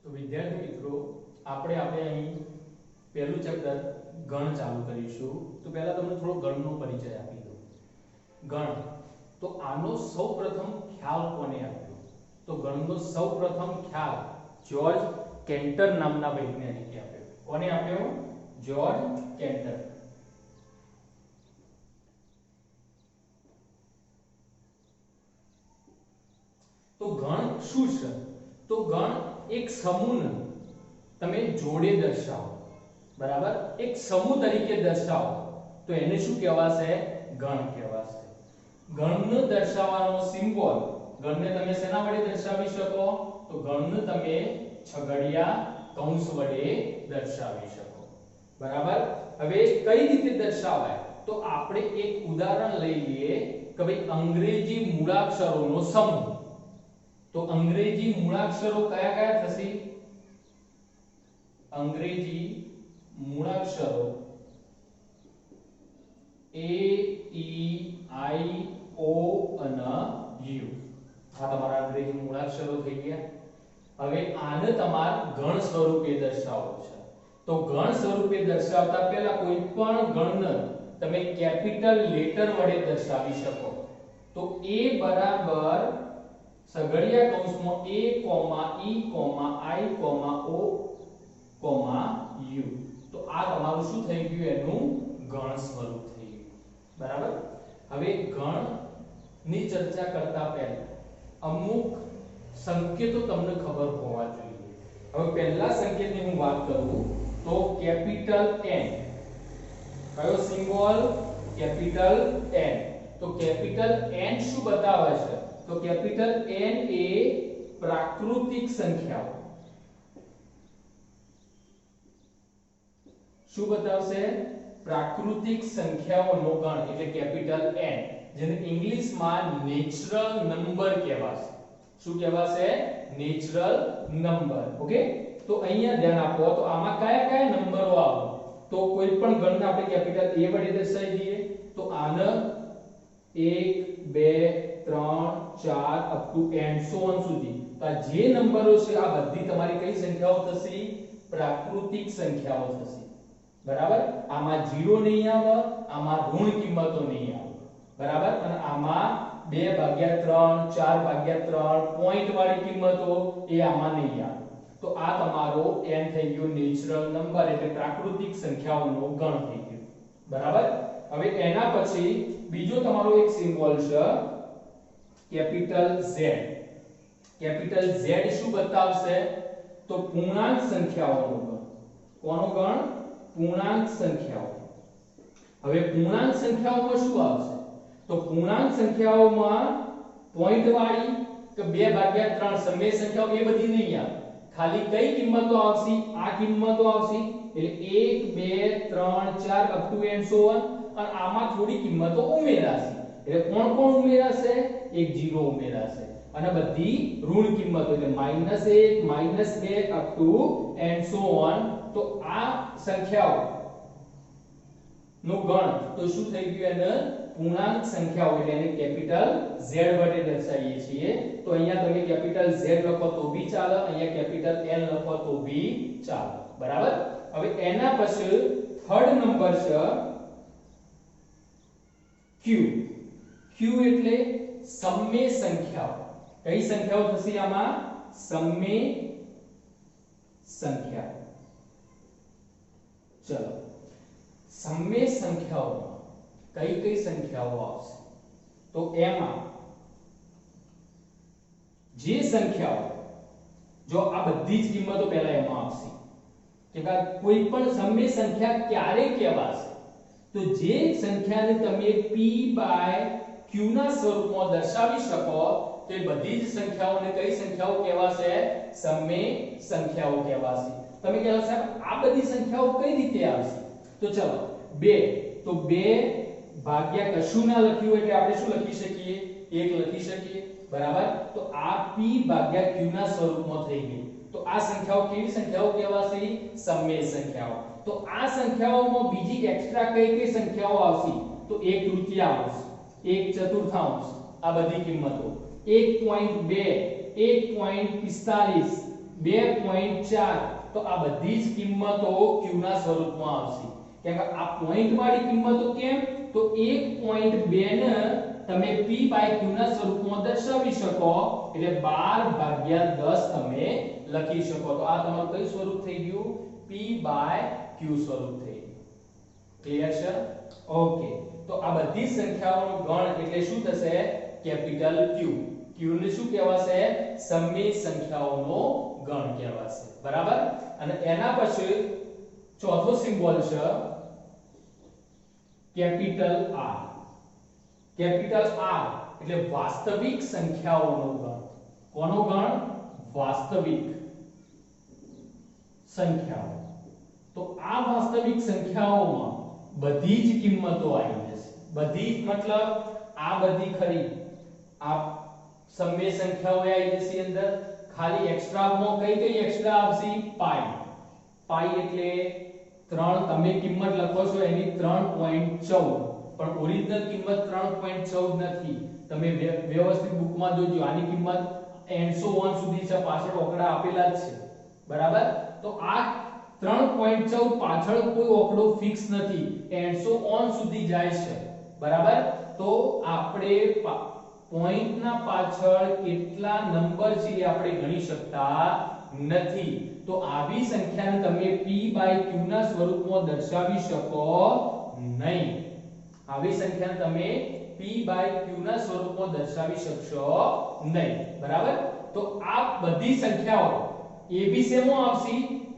તો વિદ્યાર્થી મિત્રો આપણે અહીં પહેલું ચેપ્ટર ગણ ચાલુ કરીશું। તો પહેલા તમને થોડો ગણનો પરિચય આપી દઉં। ગણ તો આનો સૌપ્રથમ ખ્યાલ કોને આપ્યો? તો ગણનો સૌપ્રથમ ખ્યાલ જ્યોર્જ કેન્ટર નામના વૈજ્ઞાનિકે આપ્યો। કોને આપ્યો? George Cantor. તો ગણ શું છે? તો ગણ એક સમૂહને તમે જોડે દર્શાવો, બરાબર? એક સમૂહ તરીકે દર્શાવો તો એને શું કહેવાશે? ગણ કહેવાશે। ગણને દર્શાવવાનો સિમ્બોલ, ગણને તમે શેના વડે દર્શાવી શકો? તો ગણને તમે છગડિયા કૌંસ વડે દર્શાવી શકો, બરાબર? હવે કઈ રીતે દર્શાવાય? તો આપણે એક ઉદાહરણ લઈ લઈએ કે ભાઈ અંગ્રેજી મૂળાક્ષરોનો સમૂહ। તો અંગ્રેજી મૂળાક્ષરો કયા કયા થશે? અંગ્રેજી મૂળાક્ષરો A E I O અને U આ તમારા અંગ્રેજી મૂળાક્ષરો થઈ ગયા। હવે આને તમાર ગણ સ્વરૂપે દર્શાવવો છે। તો ગણ સ્વરૂપે દર્શાવતા પહેલા કોઈ પણ ગણને તમે કેપિટલ લેટર વડે દર્શાવી શકો। તો A બરાબર સગડિયા કૌંસમાં A, E, I, O, U। તો આ તમારું શું થઈ ગયું? એનું ગણ સ્વરૂપ થઈ ગયું, બરાબર? હવે ગણ ની ચર્ચા કરતા પહેલા અમુક સંકેતો તમને ખબર હોવા જોઈએ। હવે પહેલા સંકેતની હું વાત કરું તો કેપિટલ N, કયો સિમ્બોલ? Capital N। તો કેપિટલ N શું બતાવે છે? તો કેપિટલ N એ પ્રાકૃતિક સંખ્યાઓ શું બતાવશે? પ્રાકૃતિક સંખ્યાઓનો ગણ એટલે કેપિટલ N, જેને ઇંગ્લિશમાં નેચરલ નંબર કહેવાશે। શું કહેવાશે? Natural number. ઓકે, તો અહીંયા ધ્યાન આપો। તો આમાં કયા કયા નંબરો આવે? તો કોઈ પણ ગણને આપણે કેપિટલ A વડે દર્શાવી દઈએ તો આને 1 2 3 4 up to and so on સુધી। તો આ જે નંબરો છે આ બધી તમારી કઈ સંખ્યાઓ થશે? પ્રાકૃતિક સંખ્યાઓ થશે, બરાબર? આમાં 0 નહીં આવે, આમાં ઋણ કિંમતો નહીં આવે, બરાબર? અને આમાં 2/3 4/3 પોઈન્ટ વાળી કિંમતો એ આમાં નહીં આવે। તો આ તમારો n થઈ ગયો નેચરલ નંબર એટલે પ્રાકૃતિક સંખ્યાઓનો ગણ થઈ ગયો, બરાબર? હવે એના પછી બીજો તમારો એક સિમ્બોલ છે કેપિટલ Z। કેપિટલ Z શું બતાવશે? તો પૂર્ણાંક સંખ્યાઓનો ગણ। કોનો ગણ? પૂર્ણાંક સંખ્યાઓ। હવે પૂર્ણાંક સંખ્યાઓમાં શું આવશે? તો પૂર્ણાંક સંખ્યાઓમાં પોઈન્ટ વાળી કે 2/3 સમય સંખ્યાઓ એ બધી નહીં આવે, ખાલી કઈ કિંમતો આવશે? આ કિંમતો આવશે એટલે 1 2 3 4 up to and so on. અને આમાં થોડી કિંમતો ઉમેરાશે એટલે કોણ કોણ ઉમેરાશે? એક 0 ઉમેરાશે અને બધી ઋણ કિંમતો એટલે -1 -2 up to and so on. તો આ સંખ્યાઓ નો ગણ તો શું થઈ ગયું? એને પૂર્ણાંક સંખ્યાઓ એટલે એને કેપિટલ Z વડે દર્શાવીએ છીએ। તો અહીંયા તમે કેપિટલ Z લખો તો બી ચાલે, અહીંયા કેપિટલ N લખો તો બી ચાલે, બરાબર? હવે એના પછી થર્ડ નંબર છે Q। Q એટલે સમય સંખ્યાઓ। કઈ સંખ્યાઓ થશે આમાં? સમય સંખ્યા। ચલો, સમય સંખ્યાઓમાં કઈ કઈ સંખ્યાઓ આવશે? તો એમાં જે સંખ્યાઓ જો આ બધી જ કિંમતો પહેલા એમાં આવશે કે કોઈ પણ સમય સંખ્યા ક્યારે કહેવાશે? તો જે સંખ્યાને તમે p/q ના સ્વરૂપમાં દર્શાવી શકો તો એ બધી જ સંખ્યાઓને કઈ સંખ્યાઓ કહેવાશે? સમય સંખ્યાઓ કહેવાશે। તમે કહો સાહેબ આ બધી સંખ્યાઓ કઈ રીતે આવશે? તો ચલો 2 તો 2 ભાગ્યા કશું ના લખ્યું એટલે આપણે શું લખી શકીએ? 1 લખી શકીએ, બરાબર? તો આ p/q ના સ્વરૂપમાં થઈ ગઈ। તો આ સંખ્યાઓ કેવી સંખ્યાઓ કહેવાશે? સમય સંખ્યાઓ। તો આ સંખ્યાઓમાં બીજી એક્સ્ટ્રા કઈ કઈ સંખ્યાઓ આવશે? તો 1/3, 1/4 આ બધી કિંમતો 1.2 1.45 2.4 તો આ બધી જ કિંમતો q ના સ્વરૂપમાં આવશે કેમ કે આ પોઈન્ટ વાળી કિંમતો કેમ તો 1.2 ને તમે p/q ના સ્વરૂપમાં દર્શાવી શકો એટલે 12/10 તમે લખી શકો તો આ તમારું કયું સ્વરૂપ થઈ ગયું p/q સ્વરૂપ થઈ ગયું ક્લિયર છે ઓકે તો આ બધી સંખ્યાઓનો ગણ એટલે શું થશે કેપિટલ Q Q ને શું કહેવાશે સમય સંખ્યાઓનો ગણ કહેવાશે બરાબર અને એના પછી ચોથો સિમ્બોલ છે કેપિટલ R કેપિટલ R એટલે વાસ્તવિક સંખ્યાઓનો ગણ કોનો ગણ વાસ્તવિક સંખ્યાઓ તો આ વાસ્તવિક સંખ્યાઓમાં બધી જ કિંમતો આવી જશે બધી મતલબ આ બધી ખરી આ સમય સંખ્યાઓ આવી જશે અંદર ખાલી એક્સ્ટ્રામાં કઈ એક્સ્ટ્રા આવશે પાઈ પાઈ એટલે 3 તમે કિંમત લખો છો એની 3.14 પણ ઓરિજિનલ કિંમત 3.14 નથી તમે વ્યવસ્થિત બુકમાં જોજો આની કિંમત 801 સુધી છે પાછળ ઓકડા આપેલા જ છે બરાબર તો આ 3.14 પાછળ કોઈ ઓકડો ફિક્સ નથી 801 સુધી જાય છે બરાબર તો આપણે પોઈન્ટ ના પાછળ કેટલા નંબર છે એ આપણે ગણી શકતા નથી તો આવી સંખ્યાને તમે p/q ના સ્વરૂપમાં દર્શાવી શકો નહીં આવી સંખ્યાને તમે p/q ના સ્વરૂપમાં દર્શાવી શકશો નહીં બરાબર તો આ બધી સંખ્યાઓ એ બી શેમાં આવશે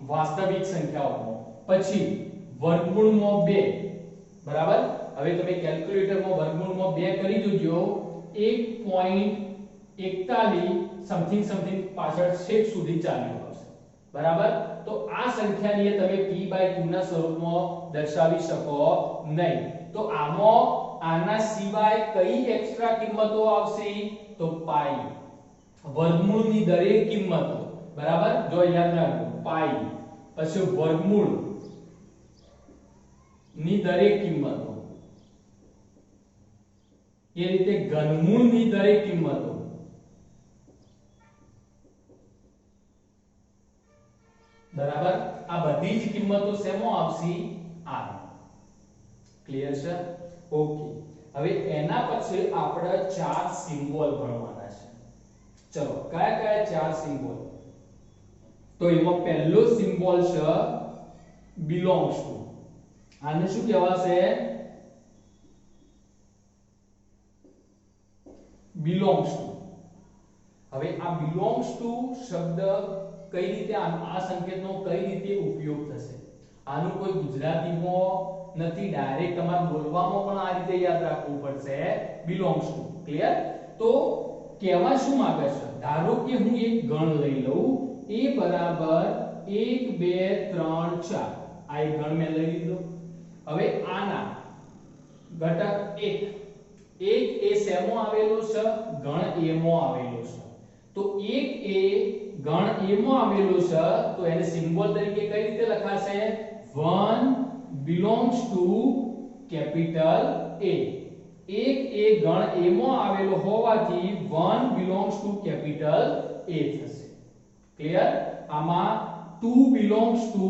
વાસ્તવિક સંખ્યાઓમાં પછી વર્ગમૂળમાં 2 બરાબર હવે તમે કેલ્ક્યુલેટરમાં વર્ગમૂળમાં 2 કરી જોજો 1.41 સમથિંગ પાછળ છેક સુધી ચાલ્યું આવશે બરાબર તો આ સંખ્યાને તમે p/q ના સ્વરૂપમાં દર્શાવી શકો નહીં તો આમાં આના સિવાય કઈ એક્સ્ટ્રા કિંમતો આવશે તો પાઈ વર્ગમૂળની દરેક કિંમતો બરાબર જો યાદ રાખો પાઈ પછી વર્ગમૂળ ની દરેક કિંમતો એ રીતે ઘનમૂળની દરેક કિંમતો બરાબર આ બધી જ કિંમતો શેમાં આવશે r ક્લિયર છે ઓકે હવે એના પછી આપણે ચાર સિમ્બોલ ભણવાના છે ચલો કયા કયા ચાર સિમ્બોલ તો એમાં પહેલો સિમ્બોલ છે belongs to આને શું કહેવાશે belongs to હવે આ belongs to શબ્દ કઈ રીતે આ સંકેતનો કઈ રીતે ઉપયોગ થશે આનું કોઈ ગુજરાતીમાં નથી ડાયરેક્ટ તમારે બોલવામાં પણ આ રીતે યાદ રાખવું પડશે belongs to ક્લિયર તો કહેવા શું માંગે છે ધારો કે હું એક ગણ લઈ લઉં a બરાબર 1 2 3 4 આ એક ગણ મેં લઈ લીધો હવે આના ઘટક 1 એ શેમાં આવેલો છે ગણ a માં આવેલો છે તો 1 એ ગણ a માં આવેલો છે તો એને સિમ્બોલ તરીકે કઈ રીતે લખાશે 1 belongs to capital A 1 એ ગણ a માં આવેલો હોવાથી 1 belongs to capital A થશે ક્લિયર આમાં 2 belongs to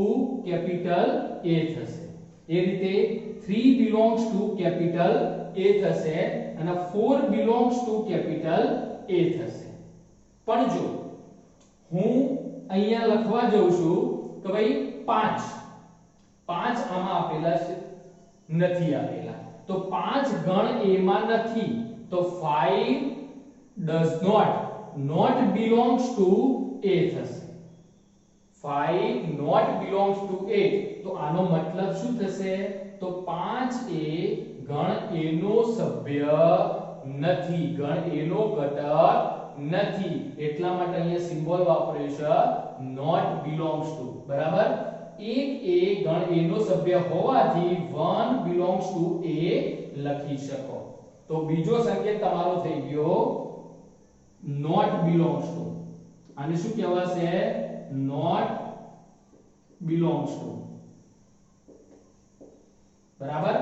capital A થશે એ રીતે 3 belongs to capital A થશે અને 4 belongs to capital A થશે પણ જો હું અહીંયા લખવા જાઉં છું કે ભાઈ 5 આમાં આપેલા છે નથી આપેલા તો 5 ગણ a માં નથી તો 5 does not belongs to A થશે 5 not belongs to A તો આનો મતલબ શું થશે તો 5 એ ગણ a નો સભ્ય નથી ગણ a નો ઘટક નથી એટલા માટે અહીંયા સિમ્બોલ વાપર્યો છે not belongs to બરાબર 1 એ ગણ a નો સભ્ય હોવાથી 1 belongs to A લખી શકો તો બીજો સંકેત તમારો થઈ ગયો not belongs to આને શું કહેવાશે not belongs to બરાબર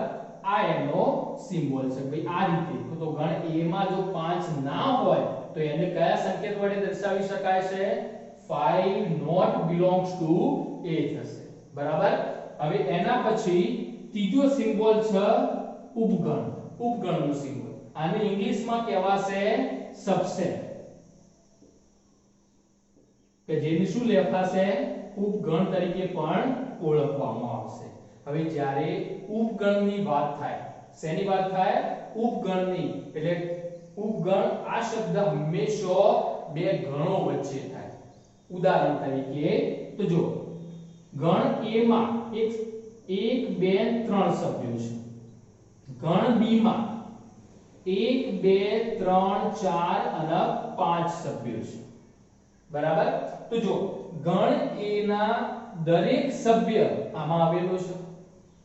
આ એનો સિમ્બોલ છે ભાઈ આ રીતે તો ગણ a માં જો 5 ના હોય તો એને કયા સંકેત વડે દર્શાવી શકાય છે 5 not belongs to A થશે બરાબર। હવે એના પછી ત્રીજો સિમ્બોલ છે ઉપગણ, ઉપગણનું સિમ્બોલ, આને ઇંગ્લિશમાં કહેવાશે સબસેટ, કે જેને શું લખાશે ઉપગણ તરીકે પણ ઓળખવામાં આવશે। હવે જ્યારે ઉપગણની વાત થાય, શેની વાત થાય? ઉપગણની, એટલે ઉપગણ આ શબ્દ હંમેશા બે ગણો વચ્ચે થાય। ઉદાહરણ તરીકે તો જો ગણ A માં 1 2 3 સભ્યો છે, ગણ B માં 1 2 3 4 અને 5 સભ્યો છે બરાબર। તો જો ગણ A ના દરેક સભ્ય આમાં આવેલો છે,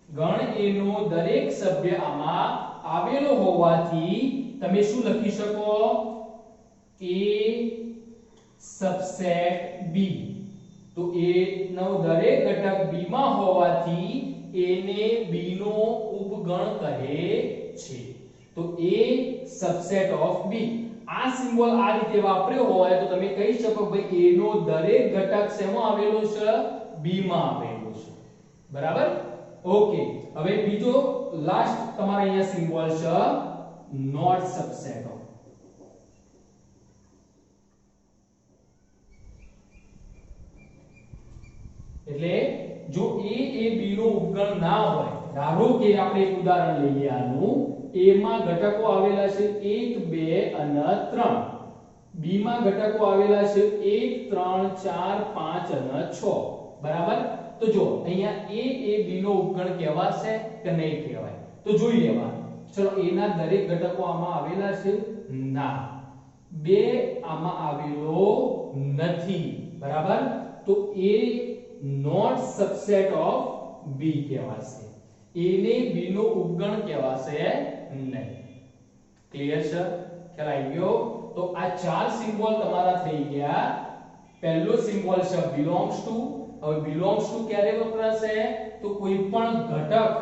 ગણ A નો દરેક સભ્ય આમાં આવેલો હોવાથી તમે શું લખી શકો? A subset B। તો A નો દરેક ઘટક B માં હોવાથી A ને B નો ઉપગણ કહે છે। તો A સબસેટ ઓફ B, આ સિમ્બોલ આ રીતે વાપર્યો હોય તો તમે કહી શકો ભાઈ A નો દરેક ઘટક શેમાં આવેલો છે? B માં આવેલો છે બરાબર। ઓકે, હવે બીજો લાસ્ટ તમારા અહીંયા સિમ્બોલ છે નોટ સબસેટ ઓફ। એટલે જો A એ B નો ઉપગણ ના હોય, ધારો કે આપણે એક ઉદાહરણ લઈએ આનું, A માં ઘટકો આવેલા છે 1 2 અને 3, B માં ઘટકો આવેલા છે 1 3 4 5 અને 6 બરાબર। તો જો અહીંયા A એ B નો ઉપગણ કહેવાશે કે નહીં કહેવાય? તો જોઈ લેવાનું। ચલો A ના દરેક ઘટકો આમાં આવેલા છે? ના। 2 આમાં આવેલો નથી બરાબર। તો A not subset of B કહેવાશે, A ને B નો ઉપગણ કહેવાશે નહીં। ક્લિયર છે? ખ્યાલ આવી ગયો? તો આ ચાર સિમ્બોલ તમારા થઈ ગયા। પહેલો સિમ્બોલ છે belongs to। હવે belongs to ક્યારે વપરાશે? તો કોઈ પણ ઘટક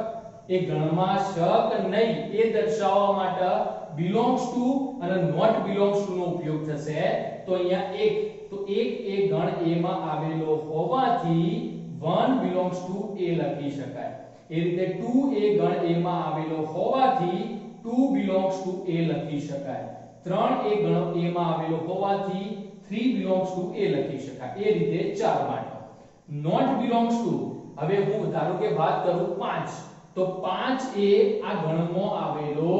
એ ગણમાં છે કે નહીં એ દર્શાવવા માટે belongs to અને not belongs to નો ઉપયોગ થશે। તો અહીંયા એક, તો એક એ ગણ A માં આવેલો હોવાથી 1 belongs to A લખી શકાય। એ રીતે 2 એ ગણ A માં આવેલો હોવાથી 2 belongs to A લખી શકાય। 3 એ ગણ A માં આવેલો હોવાથી 3 belongs to A લખી શકાય। એ રીતે 4 માટે not belongs to, હવે હું ધારો કે વાત કરું 5, તો 5 એ આ ગણમાં આવેલો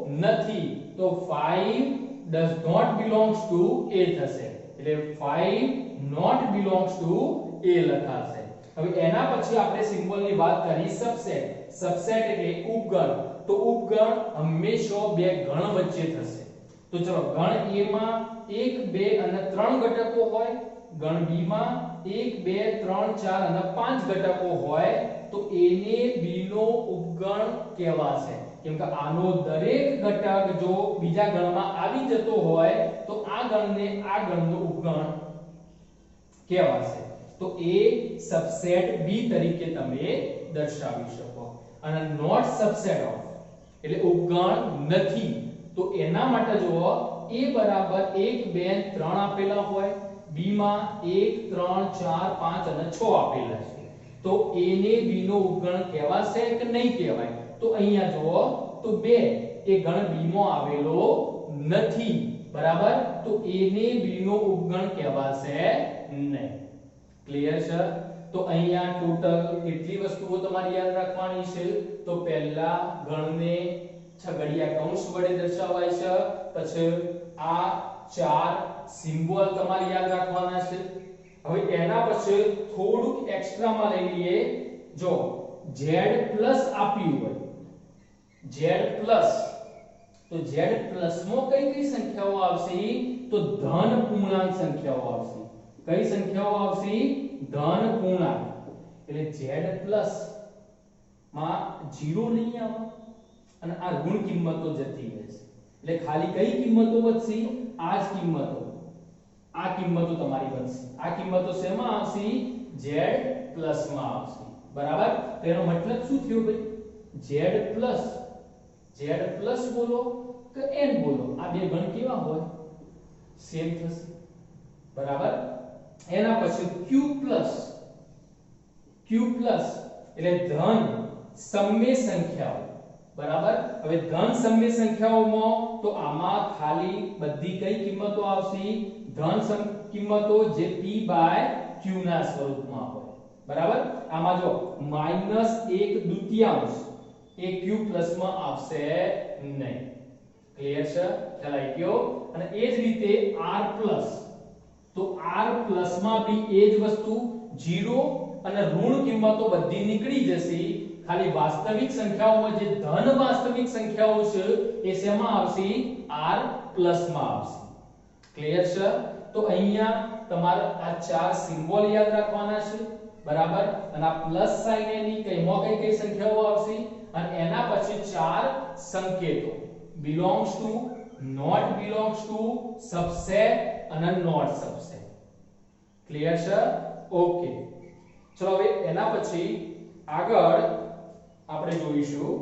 નથી, તો 5 does not belongs to A થશે। એટલે 5 not belongs to A લખાશે। હવે એના પછી આપણે સિમ્બોલની વાત કરી સબસેટ। સબસેટ એટલે ઉપગણ, તો ઉપગણ હંમેશા બે ગણ વચ્ચે થશે। તો ચલો ગણ A માં 1 2 અને 3 ઘટકો હોય, ગણ B માં 1 2 3 4 અને 5 ઘટકો હોય, તો A ને B નો ઉપગણ કહેવાશે। કેમ કે આનો દરેક ઘટક જો બીજા ગણમાં આવી જતો હોય તો આ ગણને આ ગણનો ઉપગણ કહેવાશે। તો A સબસેટ B તરીકે તમે દર્શાવી શકો। અને નોટ સબસેટ ઓફ એટલે ઉપગણ નથી, તો એના માટે જુઓ A બરાબર 1 2 3 આપેલા હોય, B માં 1 3 4 5 અને 6 આપેલા છે, તો A ને B નો ઉપગણ કહેવાશે કે નહીં કહેવાય? તો અહીંયા જુઓ તો 2 એ ગણ B માં આવેલો નથી બરાબર, તો A ને B નો ઉપગણ કહેવાશે નહીં। ક્લિયર છે? તો અહીંયા ટોટલ કેટલી વસ્તુઓ તમારે યાદ રાખવાની છે? તો પહેલા ગણને છગડિયા કૌંસ વડે દર્શાવાય છે, પછી આ ચાર સિમ્બોલ તમારે યાદ રાખવાના છે। હવે એના પછી થોડુંક એક્સ્ટ્રામાં લઈ લઈએ। જો Z પ્લસ આપ્યું હોય, Z પ્લસ, તો Z પ્લસ માં કઈ કઈ સંખ્યાઓ આવશે? તો ધન પૂર્ણાંક સંખ્યાઓ આવશે। કઈ સંખ્યાઓ આવશે? ધન પૂર્ણાંક। એટલે Z પ્લસ માં 0 નહીં આવે અને આ ઋણ કિંમતો જતી રહેશે, એટલે ખાલી કઈ કિંમતો વધશે? આ જ કિંમતો, આ કિંમતો તમારી બનશે। આ કિંમતો શેમાં આવશે? Z પ્લસ માં આવશે બરાબર। તો એનો મતલબ શું થયો ભાઈ? Z પ્લસ બોલો કે n બોલો, આ બે ગણ કેવા હોય? સેમ થશે બરાબર। એના પછી q પ્લસ એટલે ધન સમય સંખ્યાઓ, બરાબર. હવે ધન સમય સંખ્યાઓમાં તો આમાં ખાલી બધી કઈ કિંમતો આવશે? ધન કિંમતો જે p બાય q ના સ્વરૂપમાં હોય, બરાબર. આમાં જો -1/2 એ q પ્લસ માં આવશે નહીં. ક્લિયર છે? ખ્યાલ આવી ગયો? અને એ જ રીતે r પ્લસ, તો r પ્લસ માં બી એ જ વસ્તુ 0 અને ઋણ કિંમતો બધી નીકળી જશે. ખાલી વાસ્તવિક સંખ્યાઓમાં જે ધન વાસ્તવિક સંખ્યાઓ છે એ શેમાં આવશે? r પ્લસ માં આવશે. ક્લિયર છે? તો અહીંયા તમારે આ ચાર સિમ્બોલ યાદ રાખવાના છે, બરાબર. અને આ પ્લસ સાઇન એની કઈમાં કઈ સંખ્યાઓ આવશે અને એના પછી ચાર સંકેતો belongs to, not belongs to, subset અને not subset. ક્લિયર છે? ઓકે. ચલો હવે એના પછી આગળ આપણે જોઈશું.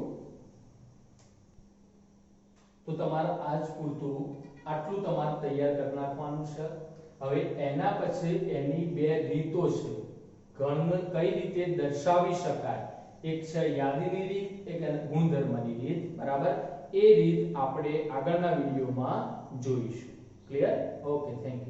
તો તમારે આજ પૂરતું આટલું તમારે તૈયાર કરી નાખવાનું છે. હવે એના પછી એની બે રીતો છે, ગણને કઈ રીતે દર્શાવી શકાય. એક છે યાદીની રીત, એક ગુણધર્મની રીત, બરાબર. એ રીત આપણે આગળના વિડિયોમાં જોઈશું. ક્લિયર? Okay, thank you.